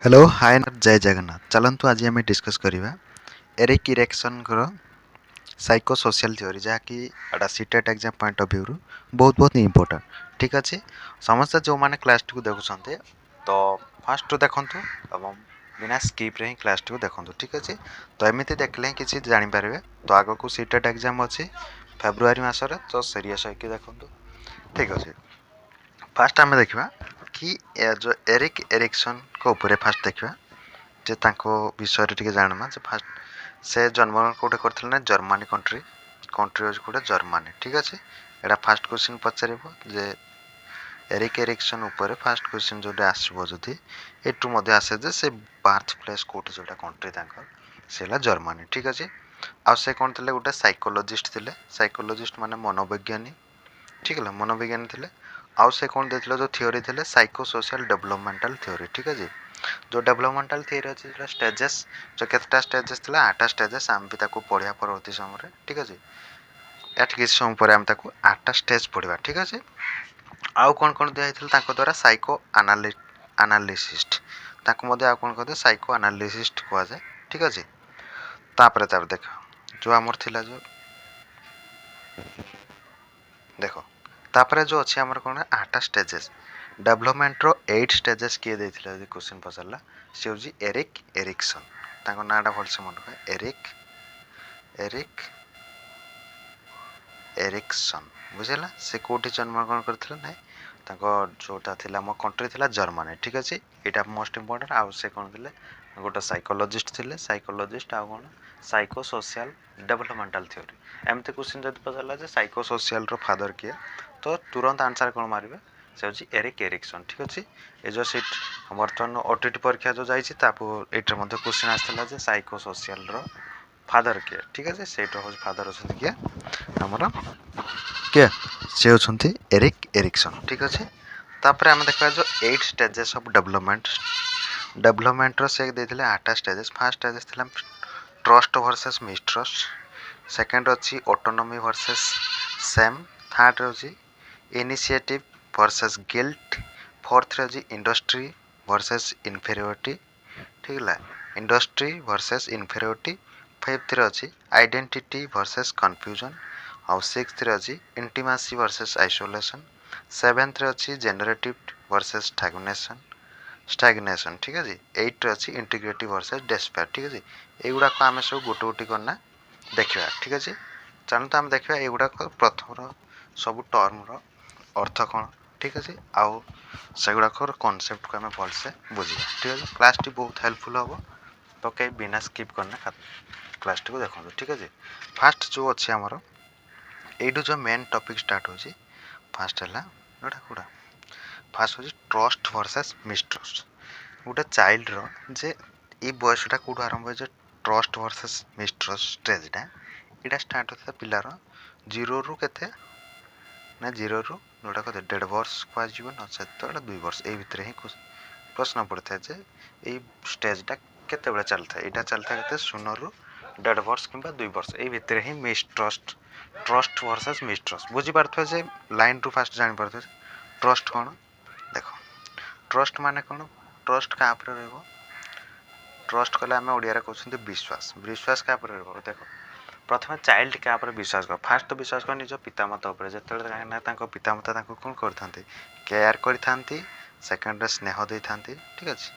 Hello hi जय जगन्नाथ चलतु आज आम डिस्कस करवा Erik Erikson psycho social theory जहाँकि एटा CTET exam point of view बहुत बहुत इंपोर्टेंट ठीक अच्छे समस्त जो मैंने क्लास टी देखुं तो फास्ट देखु एवं बिना स्किप रे ही क्लास टी देखु ठीक अच्छे तो एमती देखले किसी जानीपर तो आग को सीटेट एग्जाम अच्छी फेब्रुआरी मसरे तो सीरीयस होकर देखूँ ठीक अच्छे फास्ट आम देखा कि जो एरिक एरिक्सन को ऊपर फास्ट देखा जे तांको विषय रे जानमा जे फास्ट से जन्म कोठे करथिले ना जर्मनी कंट्री कंट्री होज कोठे जर्मनी ठीक अछि एटा फास्ट क्वेश्चन पचारिबो जे एरिक एरिक्सन ऊपर फास्ट क्वेश्चन जोटे आसीबो जदी एटू मध्ये आसे जे से बर्थ प्लेस कोठे जोटा कंट्री तांको सेला जर्मनी ठीक अछि आ से कोन थिले गोटे साइकोलॉजिस्ट माने मनोवैज्ञानिक ठीक है मनोविज्ञानी थिले आउ से कौन देथिले जो थ्योरी थिले साइको सोशल डेवलपमेंटल थ्योरी ठीक है जी जो डेवलपमेंटल थ्योरी अछि स्टेजेस जो केतटा स्टेजेस थिला 8टा स्टेजेस हम भी ताको पढिया परवर्ती समय रे ठीक है जी एट किस समय पर हम ताको 8टा स्टेज पढिबा ठीक है जी आउ कोन दिया हिथिल ताको द्वारा साइको एनालिसिस्ट ताको मध्ये आउ कोन कहते साइको एनालिसिस्ट कोआ जाय ठीक है जी तापर देखो जो हमर थिला जो देखो तापर जो अच्छे आमर कौन 8टा स्टेजेस डेवलपमेंट रो 8 स्टेजेस किए देथिले यदि क्वेश्चन पसरला से होजी एरिक एरिक्सन ताको नाडा भलसे मन रखा एरिक एरिक्सन बुझेला से कोठी जन्म ग्रहण करथिले नै ताको जोटा थिला मो कंट्री थिला जर्मनी ठीक अछि एटा मोस्ट इंपोर्टेंट आ से कोन थिले गोटा साइकोलॉजिस्ट आ कोन साइको सोशल डेवलपमेंटल थ्योरी एमते क्वेश्चन जद पसरला जे साइको सोशल रो फादर किए तो तुरंत आंसर कोन मारिबे से होची एरिक एरिक्सन ठीक अछि ए जो सीट वर्तमान ओटीटी परीक्षा जो जाईछि तापो एटर मध्ये क्वेश्चन आस्तला जे साइको सोशल रो फादर किए ठीक अछि सेट हो फादर होछन किए हमर के से होछंती एरिक एरिक्सन ठीक अछि तापर हम देखबा जो 8 स्टेजेस ऑफ डेवलपमेंट रो से देथिले 8टा स्टेजेस फर्स्ट स्टेजेस थिला ट्रस्ट वर्सेस मिसट्रस्ट सेकंड अछि ऑटोनॉमी वर्सेस सेम थर्ड अछि इनिशिएटिव वर्सेस गिल्ट फोर्थ अछि इंडस्ट्री वर्सेस इन्फीरियरिटी ठीक है इंडस्ट्री वर्सेस इन्फीरियरिटी फिफ्थ अछि आइडेंटिटी वर्सेस कंफ्यूजन और सिक्स्थ अछि इंटीमेसी वर्सेस आइसोलेशन सेवेंथ अछि जनरेटिव वर्सेस स्टैग्नेशन ठीक है जी 8 अछि इंटीग्रिटी वर्सेस डिस्पेयर ठीक है जी एगुडा को आमे सब गोटे गोटे करना देखिबा ठीक है जी चलो तो हम देखिबा एगुडा को प्रथम सब टर्म रो अर्थ कोन ठीक है आउ सेगुडा को कांसेप्ट को हमें भलसे बुझिबा ठीक है क्लास टी बहुत हेल्पफुल होबो तो कई बिना स्किप करना क्लास टी को देखो ठीक है जी फास्ट जो अछि हमरो एडू जो मेन टॉपिक स्टार्ट होची फास्ट हला एटा कोडा फास्ट होची ट्रस्ट वर्सेस मिसट्रस्ट गोटे चाइल्ड रो जे ई बयसटा कोड आरंभ जे ट्रस्ट वर्सेस मिसट्रस्ट स्टेज एटा स्टार्ट होता पिलार 0 रु केते ना 0 रु जोटा को 1.5 वर्ष को जीवन न से तो 2 वर्ष ए भितर ही प्रश्न पड़ता है जे ए स्टेजटा केते बेला चलता है एटा चलता केते 0 रु 1.5 वर्ष किंबा 2 वर्ष ए भितर ही मिसट्रस्ट ट्रस्ट वर्सेस मिसट्रस्ट बुझी पारथो जे लाइन टू फास्ट जानि पारथो ट्रस्ट कोन देखो ट्रस्ट माने कोन ट्रस्ट का ऊपर रहबो ट्रस्ट कले आमे ओडिया रे कहउछन्ते विश्वास का ऊपर रहबो देखो प्रथमे चाइल्ड का ऊपर विश्वास कर फास्ट तो विश्वास कर निजो पितामाता ऊपर जेतेले ना तांको पितामाता तांको कोन करथांते केयर करथांती सेकंड रे स्नेह देथांती ठीक अछि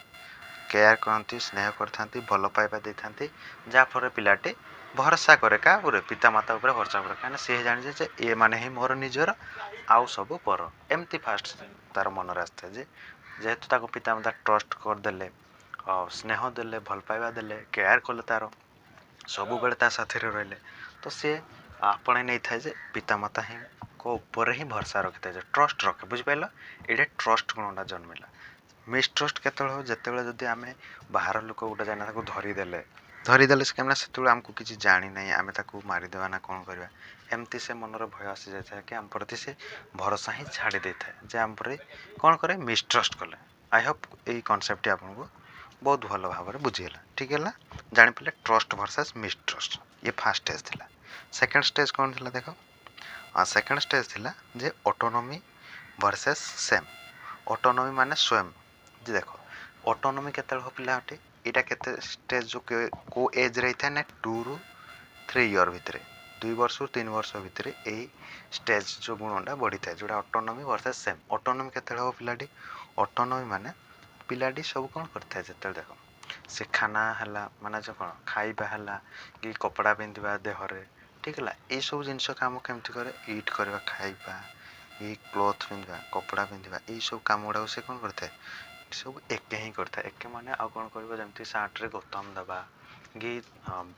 केयर करथांती स्नेह करथांती भलो पाइबा देथांती जा फरे पिलाटे भरोसा करे का ऊपर पितामाता ऊपर भरोसा करे काना से जानि जे ए माने ही मोर निजर आउ सब पर एम्ति फास्ट तार मन रास्ते जे जेहेतु ताको पितामाता ट्रस्ट कर देले स्नेह देले भल पाइबा देले केयर कले तार सब बेले ता साथी रे रहले तो से आपणे नै थाए जे पितामाता ही को ऊपर ही भरोसा रखिते जे ट्रस्ट रखे बुझ पाइलो एडे ट्रस्ट कोनटा जन्मिला मिसट्रस्ट केतल हो जेतेबेले जदी आमे बाहर लोक उडा जाना ताको धरी देले से केमना सेतुळे हमको किछि जानि नै आमे ताको मारि देबा ना कोन करबा एम्ति से मनर भय आसी जाय था कि हम प्रति से भरोसा ही छाड़ी दे था जे हम पर कोन करे मिसट्रस्ट कले आई होप ए कांसेप्ट आपनको बहुत भलो भाव में बुझीगला ठीक है जानि पले ट्रस्ट वर्सेस मिसट्रस्ट ये फर्स्ट स्टेज थिला सेकंड स्टेज कोन थिला देखो सेकंड स्टेज थिला जे ऑटोनॉमी वर्सेस सेम ऑटोनॉमी माने स्वयं जे देखो ଅଟୋନୋମି କେତେବେଳେ ହେବ ପିଲାଟେ ଏଇଟା କେତେ ଷ୍ଟେଜ୍ ଯେଉଁ କେଉଁ ଏଜ୍ରେ ହେଇଥାଏ ନା 2 ରୁ 3 ଇୟର୍ ଭିତରେ 2 ବର୍ଷରୁ 3 ବର୍ଷ ଭିତରେ ଏଇ ଷ୍ଟେଜ୍ ଯେଉଁ ଗୁଣଟା ବଢ଼ିଥାଏ ଯେଉଁଟା ଅଟୋନୋମି ଭର୍ସେସ୍ ସେମ୍। ଅଟୋନୋମି କେତେବେଳେ ହେବ ପିଲାଟି ଅଟୋନୋମି ମାନେ ପିଲାଟି ସବୁ କ'ଣ କରିଥାଏ ଯେତେବେଳେ ଦେଖ ସେ ଖାନା ହେଲା ମାନେ ଯେଉଁ କ'ଣ ଖାଇବା ହେଲା କି କପଡ଼ା ପିନ୍ଧିବା ଦେହରେ ଠିକ୍ ହେଲା ଏଇସବୁ ଜିନିଷ କାମ କେମିତି କରେ ଇଟ୍ କରିବା ଖାଇବା ଏଇ କ୍ଲୋଥ୍ ପିନ୍ଧିବା କପଡ଼ା ପିନ୍ଧିବା ଏଇସବୁ କାମ ଗୁଡ଼ାକ ସେ କ'ଣ କରିଥାଏ ସବୁ ଏକେ ହିଁ କରିଥାଏ। ଏକେ ମାନେ ଆଉ କ'ଣ କରିବ ଯେମିତି ସାର୍ଟରେ ବୋତାମ ଦେବା କି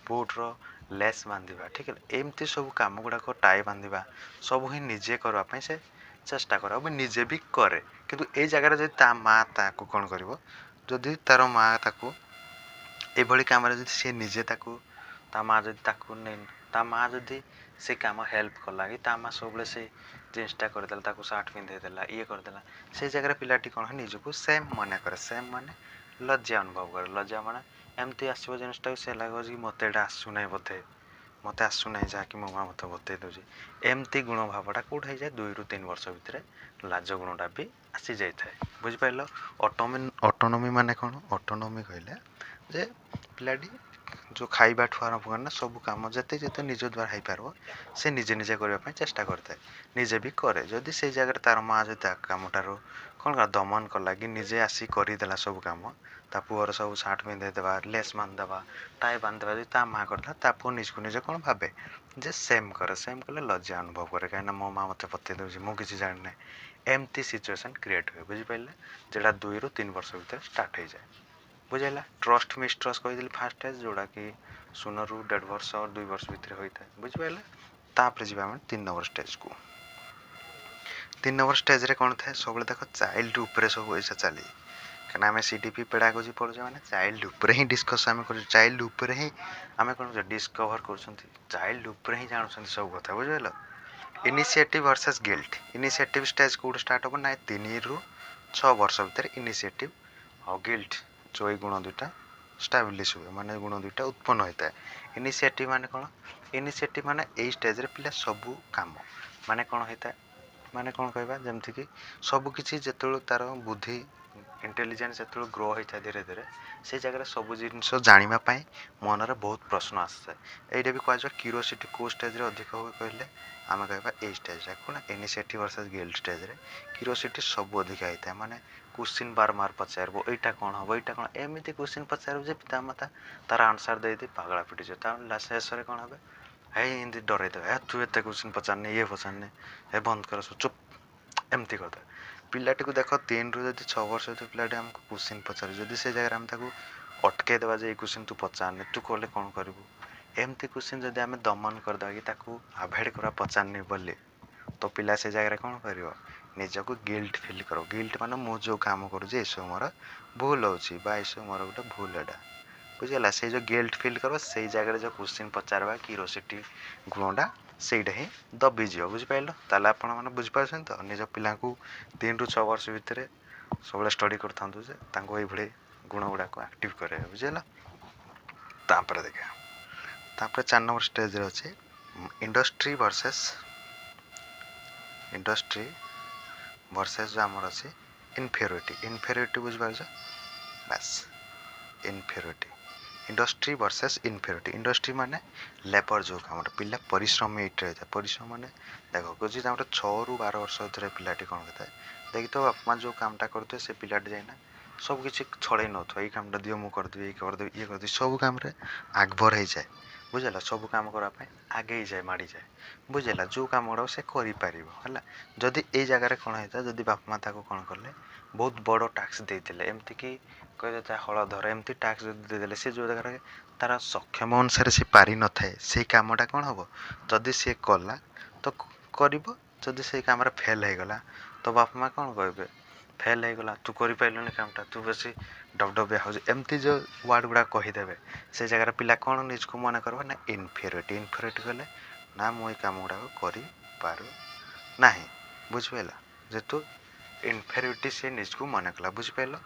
ବୁଟ୍ର ଲେସ୍ ବାନ୍ଧିବା ଠିକ୍ ହେଲା ଏମିତି ସବୁ କାମ ଗୁଡ଼ାକ ଟାଇ ବାନ୍ଧିବା ସବୁ ହିଁ ନିଜେ କରିବା ପାଇଁ ସେ ଚେଷ୍ଟା କରେ ଆଉ ନିଜେ ବି କରେ। କିନ୍ତୁ ଏଇ ଜାଗାରେ ଯଦି ତା ମାଆ ତାକୁ କ'ଣ କରିବ ଯଦି ତାର ମାଆ ତାକୁ ଏଭଳି କାମରେ ଯଦି ସେ ନିଜେ ତାକୁ ତା ମାଆ ଯଦି ତାକୁ ତା ମାଆ ଯଦି ସେ କାମ ହେଲ୍ପ କଲା କି ତା ମାଆ ସବୁବେଳେ ସେ ଜିନିଷଟା କରିଦେଲା ତାକୁ ସାର୍ଟ ପିନ୍ଧେଇ ଦେଲା ଇଏ କରିଦେଲା ସେଇ ଜାଗାରେ ପିଲାଟି କ'ଣ ନିଜକୁ ସେମ୍ ମନେ କରେ। ସେମ୍ ମାନେ ଲଜ୍ଜା ଅନୁଭବ କରେ। ଲଜ୍ଜା ମାନେ ଏମିତି ଆସିବ ଜିନିଷଟାକୁ ସେ ଲାଗିବ କି ମୋତେ ଏଇଟା ଆସୁନାହିଁ ବୋଧେ ମୋତେ ଆସୁନାହିଁ ଯାହାକି ମୋ ମାଆ ମୋତେ ବତେଇ ଦେଉଛି ଏମିତି ଗୁଣ ଭାବଟା କେଉଁଠି ହେଇଯାଏ 2 ରୁ 3 ବର୍ଷ ଭିତରେ ଲାଜ ଗୁଣଟା ବି ଆସିଯାଇଥାଏ। ବୁଝିପାରିଲ ଅଟୋନୋମି ମାନେ କ'ଣ ଅଟୋନୋମି କହିଲେ ଯେ ପିଲାଟି ଯେଉଁ ଖାଇବାଠୁ ଆରମ୍ଭ କରି ନା ସବୁ କାମ ଯେତେ ନିଜ ଦ୍ୱାରା ହେଇପାରିବ ସେ ନିଜେ ନିଜେ କରିବା ପାଇଁ ଚେଷ୍ଟା କରିଥାଏ ନିଜେ ବି କରେ। ଯଦି ସେଇ ଜାଗାରେ ତାର ମାଆ ଯଦି ତା କାମଟାରୁ କ'ଣ ଦମନ କଲା କି ନିଜେ ଆସି କରିଦେଲା ସବୁ କାମ ତା ପୁଅର ସବୁ ସାର୍ଟ ପିନ୍ଧେଇ ଦେବା ଲେସ୍ ବାନ୍ଧିଦେବା ଟାଇ ବାନ୍ଧିଦେବା ଯଦି ତା ମାଆ କରିଥିଲା ତା ପୁଅ ନିଜକୁ ନିଜେ କ'ଣ ଭାବେ ଯେ ସେମ୍ କରେ। ସେମ୍ କଲେ ଲଜ୍ଜା ଅନୁଭବ କରେ କାହିଁକିନା ମୋ ମାଆ ମୋତେ ବତେଇ ଦେଉଛି ମୁଁ କିଛି ଜାଣିନାହିଁ ଏମିତି ସିଚୁଏସନ୍ କ୍ରିଏଟ୍ ହୁଏ। ବୁଝିପାରିଲେ ଯେଉଁଟା 2 ରୁ 3 ବର୍ଷ ଭିତରେ ଷ୍ଟାର୍ଟ ହେଇଯାଏ। ବୁଝିଲା ଟ୍ରଷ୍ଟ ମିଷ୍ଟ୍ରଷ୍ଟ କହିଦେଲି ଫାର୍ଷ୍ଟ ଷ୍ଟେଜ୍ ଯେଉଁଟାକି 0 ରୁ 1.5 ବର୍ଷ 2 ବର୍ଷ ଭିତରେ ହୋଇଥାଏ। ବୁଝିପାରିଲେ ତାପରେ ଯିବା ଆମେ 3 ନମ୍ବର ଷ୍ଟେଜ୍କୁ। 3 ନମ୍ବର ଷ୍ଟେଜ୍ରେ କ'ଣ ଥାଏ ସବୁବେଳେ ଦେଖ ଚାଇଲ୍ଡ ଉପରେ ସବୁ ପଇସା ଚାଲେ କାହିଁକିନା ଆମେ CDP ପେଡାଗୋଜି ପଢ଼ୁଛେ ମାନେ ଚାଇଲ୍ଡ ଉପରେ ହିଁ ଡିସ୍କସ୍ ଆମେ କରୁଛୁ ଚାଇଲ୍ଡ ଉପରେ ହିଁ ଆମେ କ'ଣ କରୁଛେ ଡିସ୍କଭର୍ କରୁଛନ୍ତି ଚାଇଲ୍ଡ ଉପରେ ହିଁ ଜାଣୁଛନ୍ତି ସବୁ କଥା। ବୁଝିପାରିଲ ଇନିସିଏଟିଭ୍ ଭର୍ସେସ୍ ଗିଲ୍ଟ। ଇନିସିଏଟିଭ୍ ଷ୍ଟେଜ୍ କେଉଁଠୁ ଷ୍ଟାର୍ଟ ହେବ ନା 3 ରୁ 6 ବର୍ଷ ଭିତରେ ଇନିସିଏଟିଭ୍ ଆଉ ଗିଲ୍ଟ ଯେଉଁ ଏଇ ଗୁଣ ଦୁଇଟା ଷ୍ଟାବ୍ଲିଶ୍ ହୁଏ ମାନେ ଗୁଣ ଦୁଇଟା ଉତ୍ପନ୍ନ ହୋଇଥାଏ। ଇନିସିଏଟିଭ୍ ମାନେ କ'ଣ ଇନିସିଏଟିଭ୍ ମାନେ ଏଇ ଷ୍ଟେଜ୍ରେ ପିଲା ସବୁ କାମ ମାନେ କ'ଣ ହୋଇଥାଏ ମାନେ କ'ଣ କହିବା ଯେମିତିକି ସବୁକିଛି ଯେତେବେଳେ ତାର ବୁଦ୍ଧି ଇଣ୍ଟେଲିଜେନ୍ସ ଯେତେବେଳେ ଗ୍ରୋ ହୋଇଥାଏ ଧୀରେ ଧୀରେ ସେଇ ଜାଗାରେ ସବୁ ଜିନିଷ ଜାଣିବା ପାଇଁ ମନରେ ବହୁତ ପ୍ରଶ୍ନ ଆସିଥାଏ। ଏଇଟା ବି କୁହାଯିବ କ୍ୟୁରିଓସିଟି କେଉଁ ଷ୍ଟେଜ୍ରେ ଅଧିକ ହୁଏ କହିଲେ ଆମେ କହିବା ଏଇ ଷ୍ଟେଜ୍ରେ କ'ଣ ଇନିସିଏଟିଭ୍ ଭର୍ସେସ୍ ଗିଲ୍ଟ ଷ୍ଟେଜ୍ରେ କ୍ୟୁରିଓସିଟି ସବୁ ଅଧିକା ହେଇଥାଏ ମାନେ କୋଶ୍ଚିନ୍ ବାରମ୍ବାର ପଚାରିବ ଏଇଟା କ'ଣ ହେବ ଏଇଟା କ'ଣ ଏମିତି କୋଶ୍ଚିନ୍ ପଚାରିବ ଯେ ପିତାମାତା ତାର ଆନ୍ସର୍ ଦେଇଦେଇ ପାଗଳା ପିଟିଯିବ ତାହେଲେ ଶେଷରେ କ'ଣ হবে ହେଇ ଏମିତି ଡରେଇ ଦେବେ ତୁ ଏତେ କୋଶ୍ଚିନ୍ ପଚାରନି ଇଏ ପଚାରନି ଏ ବନ୍ଦ କର ସବୁ ଚୁପ୍ ଏମିତି କଥା। ପିଲାଟିକୁ ଦେଖ 3 ରୁ ଯଦି 6 ବର୍ଷ ଭିତରେ ପିଲାଟି ଆମକୁ କୋଶ୍ଚିନ୍ ପଚାରେ ଯଦି ସେ ଜାଗାରେ ଆମେ ତାକୁ ଅଟକେଇ ଦେବା ଯେ ଏଇ କୋଶ୍ଚିନ୍ ତୁ ପଚାରନି ତୁ କଲେ କ'ଣ କରିବୁ ଏମିତି କୋଶ୍ଚିନ୍ ଯଦି ଆମେ ଦମନ କରିଦେବା କି ତାକୁ ଆଭଏଡ଼୍ କରିବା ପଚାରନି ବୋଲି ତ ପିଲା ସେ ଜାଗାରେ କ'ଣ କରିବ ନିଜକୁ ଗିଲ୍ଟ ଫିଲ୍ କରିବ। ଗିଲ୍ଟ ମାନେ ମୁଁ ଯେଉଁ କାମ କରୁଛି ଏସବୁ ମୋର ଭୁଲ ହେଉଛି ବା ଏସବୁ ମୋର ଗୋଟେ ଭୁଲ ଏଇଟା ବୁଝିଗଲା ସେଇ ଯେଉଁ ଗିଲ୍ଟ ଫିଲ୍ କରିବ ସେଇ ଜାଗାରେ ଯେଉଁ କୋଶ୍ଚିନ୍ ପଚାରିବା କ୍ୟୁରିଓସିଟି ଗୁଣଟା ସେଇଟା ହିଁ ଦବିଯିବ। ବୁଝିପାରିଲ ତାହେଲେ ଆପଣମାନେ ବୁଝିପାରୁଛନ୍ତି ତ ନିଜ ପିଲାଙ୍କୁ 3 ରୁ 6 ବର୍ଷ ଭିତରେ ସବୁବେଳେ ଷ୍ଟଡ଼ି କରିଥାନ୍ତୁ ଯେ ତାଙ୍କୁ ଏଇଭଳି ଗୁଣ ଗୁଡ଼ାକ ଆକ୍ଟିଭ୍ କରାଇବା। ବୁଝିହେଲା ତାପରେ ଦେଖିବା ତାପରେ 4 ନମ୍ବର ଷ୍ଟେଜ୍ରେ ଅଛି ଇଣ୍ଡଷ୍ଟ୍ରି ଭର୍ସେସ୍ ଯେଉଁ ଆମର ଅଛି ଇନଫେରିୟରିଟି ବୁଝିପାରୁଛ ବାସ୍ ଇନଫେରିୟରିଟି ଇଣ୍ଡଷ୍ଟ୍ରି ଭର୍ସେସ୍ ଇନଫେରିୟରିଟି। ଇଣ୍ଡଷ୍ଟ୍ରି ମାନେ ଲେବର ଯେଉଁ କାମଟା ପିଲା ପରିଶ୍ରମୀ ଏଇଟା ହେଇଥାଏ ପରିଶ୍ରମ ମାନେ ଦେଖ ଯଦି ଆମର 6 ରୁ 12 ବର୍ଷ ଭିତରେ ପିଲାଟି କ'ଣ କରିଥାଏ ଦେଖି ତ ବାପା ମାଆ ଯେଉଁ କାମଟା କରୁଥିବେ ସେ ପିଲାଟି ଯାଇନା ସବୁ କିଛି ଛଡ଼େଇ ନେଉଥିବ ଏଇ କାମଟା ଦିଅ ମୁଁ କରିଦେବି ଏଇ କରିଦେବି ଇଏ କରିଦେବି ସବୁ କାମରେ ଆଗଭର ହେଇଯାଏ। ବୁଝିଲା ସବୁ କାମ କରିବା ପାଇଁ ଆଗେଇଯାଏ ମାଡ଼ିଯାଏ। ବୁଝିଲା ଯେଉଁ କାମ ଗୁଡ଼ାକ ସେ କରିପାରିବ ହେଲା। ଯଦି ଏଇ ଜାଗାରେ କ'ଣ ହେଇଥାଏ ଯଦି ବାପା ମାଆ ତାକୁ କ'ଣ କଲେ ବହୁତ ବଡ଼ ଟାସ୍କ ଦେଇଥିଲେ ଏମିତିକି କହିଲେ ତା ହଳ ଧର ଏମିତି ଟାସ୍କ ଯଦି ଦେଇଦେଲେ ସେ ଯେଉଁ ଜାଗାରେ ତାର ସକ୍ଷମ ଅନୁସାରେ ସେ ପାରିନଥାଏ ସେଇ କାମଟା କ'ଣ ହେବ ଯଦି ସିଏ କଲା ତ କରିବ ଯଦି ସେଇ କାମରେ ଫେଲ୍ ହେଇଗଲା ତ ବାପା ମାଆ କ'ଣ କହିବେ ଫେଲ୍ ହେଇଗଲା ତୁ କରିପାରିଲୁନି କାମଟା ତୁ ବେଶୀ ଡବଡବିଆ ହେଉଛି ଏମିତି ଯେଉଁ ୱାର୍ଡ଼ ଗୁଡ଼ା କହିଦେବେ ସେ ଜାଗାରେ ପିଲା କ'ଣ ନିଜକୁ ମନେ କରିବ ନା ଇନଫେରିୟରିଟି କଲେ ନା ମୁଁ ଏଇ କାମ ଗୁଡ଼ାକ କରିପାରୁ ନାହିଁ। ବୁଝିପାରିଲ ଯେହେତୁ ଇନଫେରିୟରିଟି ସେ ନିଜକୁ ମନେ କଲା। ବୁଝିପାରିଲ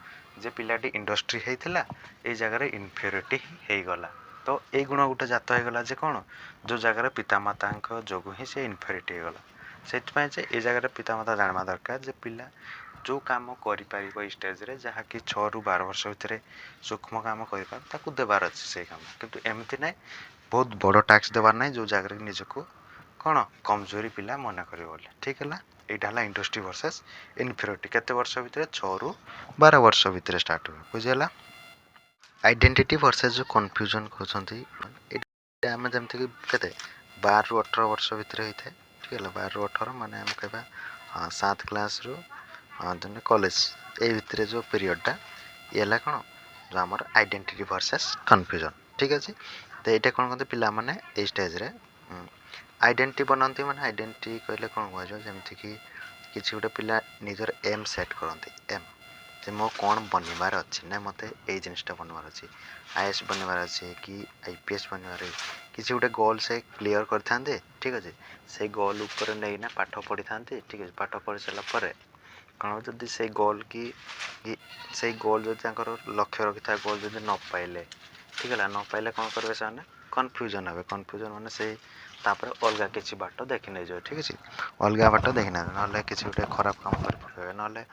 ଯେ ପିଲାଟି ଇଣ୍ଡଷ୍ଟ୍ରି ହେଇଥିଲା ଏଇ ଜାଗାରେ ଇନଫେରିୟରିଟି ହେଇଗଲା ତ ଏଇ ଗୁଣ ଗୋଟେ ଜାତ ହେଇଗଲା ଯେ କ'ଣ ଯେଉଁ ଜାଗାରେ ପିତାମାତାଙ୍କ ଯୋଗୁଁ ହିଁ ସେ ଇନଫେରିୟରିଟି ହେଇଗଲା। ସେଥିପାଇଁ ଯେ ଏଇ ଜାଗାରେ ପିତାମାତା ଜାଣିବା ଦରକାର ଯେ ପିଲା जो काम करिपारिबो ए स्टेज रे जहाँकि 6 ରୁ 12 वर्ष भितर सूक्ष्म काम करिपार ताकू देबार अछि से काम किंतु एमती नै बहुत बड़ टैक्स देबार नै जो जागर निजको कोन कमजोरी पिला मना करियो बोले ठीक हैला एटा हला इंडस्ट्री वर्सेस इन्फीरियरिटी केते वर्ष भितर 6 ରୁ 12 वर्ष भितर स्टार्ट हो बुझियला आइडेंटिटी वर्सेस जो कंफ्यूजन कहउछंती एटा हम जेमति कि केते 12 ରୁ 18 वर्ष भितर होइथे ठीक हैला 12 ରୁ 18 माने हम कहबा 7 क्लास रो देन कॉलेज ए भितर जो पीरियड ये हला कोन जो हमर आइडेंटिटी वर्सेस कंफ्यूजन ठीक अछि तो एटा कोन कहते पिला माने ए स्टेज रे आइडेंटिटी बनाती माने आइडेंटिटी कहले कोन हो जो जेमति कि किछि गोटे पिला निजर एम सेट करंती एम जे मो कोन बनिबार अछि ना मते ए जिनिसटा बनबार अछि आईएएस बनबार अछि कि आईपीएस बनबार किछि गोटे गोल से क्लियर करथांते ठीक अछि से गोल ऊपर नै ना पाठ पढी थांते ठीक अछि पाठ पढी सला परे कोन जदी से गोल की से गोल जदी तांकर लक्ष्य रखिता गोल जदी न पाइले ठीक हैला न पाइले कोन करबे साने कंफ्यूजन हबे कंफ्यूजन माने से तापर अलगा किछि बाट देखि नै जो ठीक अछि अलगा बाट देखिना नले किछि गोटे खराब काम कर पके नले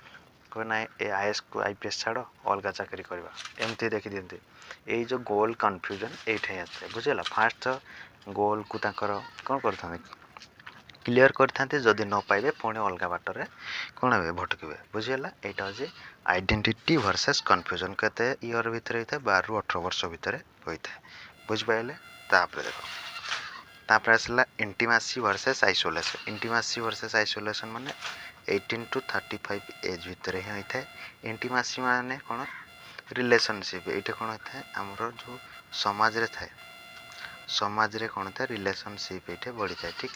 कोइ ना ए आईएएस को आईपीएस छाड़ो अलगा चाकरी करबा एमती देखि दियंती ए जो गोल कंफ्यूजन एठै आछे बुझिला फास्ट गोल को ताकर कोन करथाने क्लियर करथांते जदी न पाइबे पुणी अलगा बाटरे कोन हेबे भटकिबे बुझिला एटा जे आइडेंटिटी वर्सेस कंफ्यूजन केते ईयर भितर होइते 12 ରୁ 18 वर्ष भितर होइते बुझ पाइले तापर देखो तापर आसला इंटीमेसी वर्सेस आइसोलेशन माने 18 टू 35 एज भितर ही होइते इंटीमेसी माने कोन रिलेशनशिप एटा कोन होइते हमरो जो समाज रे थाए समाज रे कोन था रिलेशनशिप एटे बढी थाए ठीक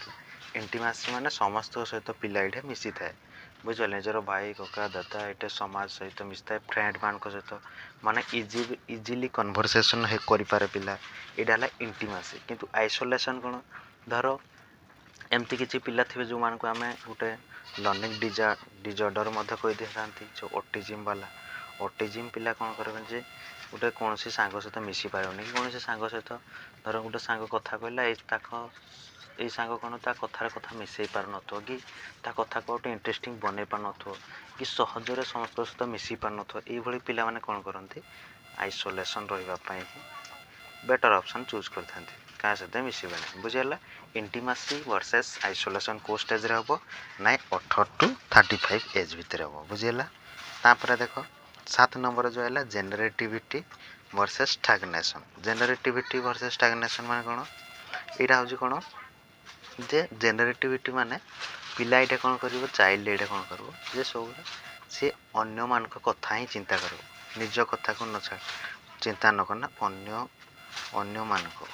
इंटीमेसी माने समस्त सहित पिला एटे मिसी थाए बुझले जरो भाई कोका दादा एटे समाज सहित मिसता फ्रेंड मान को सहित माने इजीली कन्वर्सेशन हे करि पारे पिला एटा हला इंटीमेसी किंतु आइसोलेशन कोन धरो एमती किछि पिला थिबे जो मान को हमें गुटे लर्निंग डिसऑर्डर मध्य कहि देथांती जो ऑटिज्म वाला ऑटिज्म पिला कोन करबे जे गुटे कोनसी सांग सहित मिसी पारोनी कि कोनसी सांग सहित धरो गुटे सांग कथा कहला ए ताको ए सांग कोन ता कथार कथा मिसई पार नथो कि ता कथा कोटे इंटरेस्टिंग बने पार नथो कि सहजरे समस्त सहित मिसी पार नथो ए भली पिला माने कोन करंती आइसोलेशन रहिबा पई बेटर ऑप्शन चूज करथांती का सहित मिसीबे नै बुझियला इंटीमेसी वर्सेस आइसोलेशन को स्टेज रे हबो नाइ 18 टू 35 एज भितर हबो बुझियला तापर देखो 7 नंबर जो हैला जेनरेटिविटी वर्सेस स्टैग्नेशन माने कोन एटा होजी कोन जे जेनरेटिविटी माने पिला एटा कोन करिवो चाइल्ड एटा कोन करबो जे सब से अन्य मान को कथा ही चिंता करबो निज कथा को न चिंता न करना अन्य मान को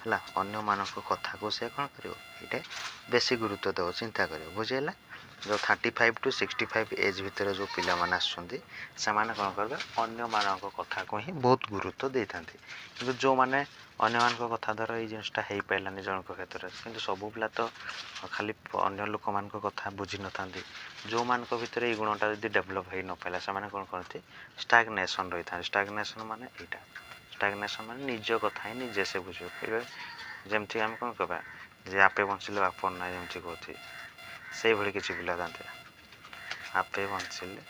हला अन्य मान को कथा को से कोन करिवो एटा बेसी गुरुत्व दो चिंता करिवो बुझियला जो 35 टू 65 एज भितर जो पिला माने आछंती से माने कोन करबे अन्य मान को कथा को ही बहुत गुरुत्व देथांती किंतु जो माने अन्य मान को कथा धर ए जिनसटा हेई पाइलानी जन को क्षेत्र किंतु सब पिला तो खाली अन्य लोक मान को कथा बुझी नथांती जो मान को भितर ए गुणटा जदी डेवलप हेई न पाइला से माने कोन करथि स्टैग्नेशन रहिथा स्टैग्नेशन माने एटा स्टैग्नेशन माने निज कथा ही निजे से बुझियो जेमथि हम कोन कहबा जे आपे बंसिले बापन ना जेमथि कहथि से भली किछि पिला जानते आपे बंसिले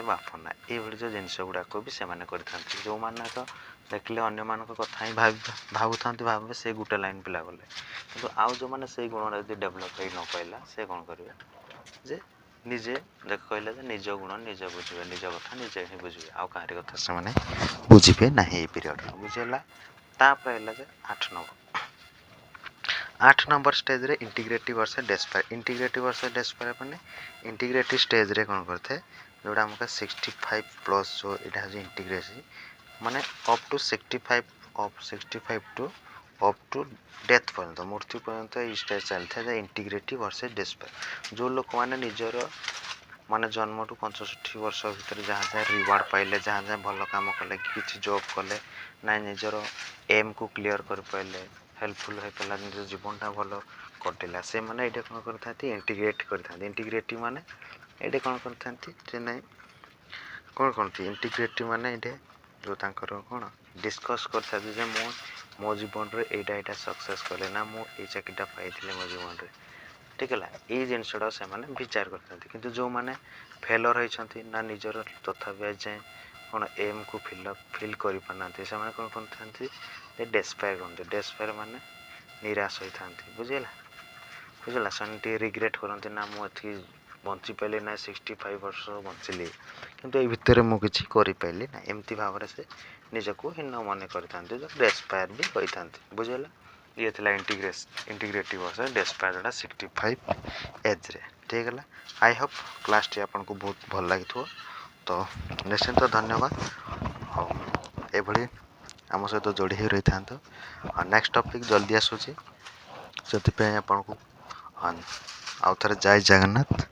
बापन ना ए भली जो जिंस गुडा को भी से माने करथांती जो माने तो देखले अन्य मान को कथा ही भाबुथांती भाबे से गुटे लाइन पिला गले किंतु आउ जो माने से गुण जदी डेवलप हेई न पाइला से कोन करबे जे निजे देख कहले जे निज गुण निजे बुझिबे निज कथा निजे ही बुझिबे आउ काहरी कथा से माने बुझिबे नाही ए पीरियड बुझिला तापर हैला जे 8 नंबर स्टेज रे इंटीग्रेटिव वर्सेस डेस्पायर माने इंटीग्रेटिव स्टेज रे कोन करथे जोडा हमका 65 प्लस जो एटा जे इंटीग्रेसी माने up to 65 to up to death पर्यंत मृत्यु पर्यंत ए स्टेज चलथे जे इंटीग्रेटिव वर्सेस डेस्पायर जो लोक माने निजर माने जन्म टू 65 वर्ष भीतर जहाँ रिवार्ड पाइले जहाँ भल काम कले किछि जॉब कले ना निजर एम को क्लियर कर पाइले हेल्पफुल है पला निज जीवनटा भल कटिला से माने एटा कोन करथांती इंटीग्रेट करथांती इंटीग्रेटिव माने एटा कोन करथांती जे नै कोन करथि इंटीग्रेटिव माने एटा जो तांकर कोन डिस्कस करथा जे मो जीवन रे एटा सक्सेस करले ना मो ए चाकीटा पाइथिले मो जीवन रे ठीक है ये जिनसटा से विचार करते किंतु जो मैंने फेलर होती ना निजर तथापि आज जाए कौन एम को फिल कर पाना से कौन करते डेस्पायर करते डेस्पायर माने निराश होता बुझेगा बुझेगा से रिग्रेट करते ना मुझे बंची पारे ना 65 वर्ष बंचली किंतु ये भितर मुझे करें ना एमती भाव से निजक हीन मन करते जो डेस्पायर भी होता बुझेगा ये थी इंटीग्रेटिव वर्सेस डेस्पायर जोटा 65 एज रे ठीक है आई होप क्लास टी आपको बहुत भल लगी तो निश्चिंत धन्यवाद ये आम सहित जोड़ी ही रही था नेक्स्ट टॉपिक जल्दी आसूँ से आपको आउ थे जय जगन्नाथ।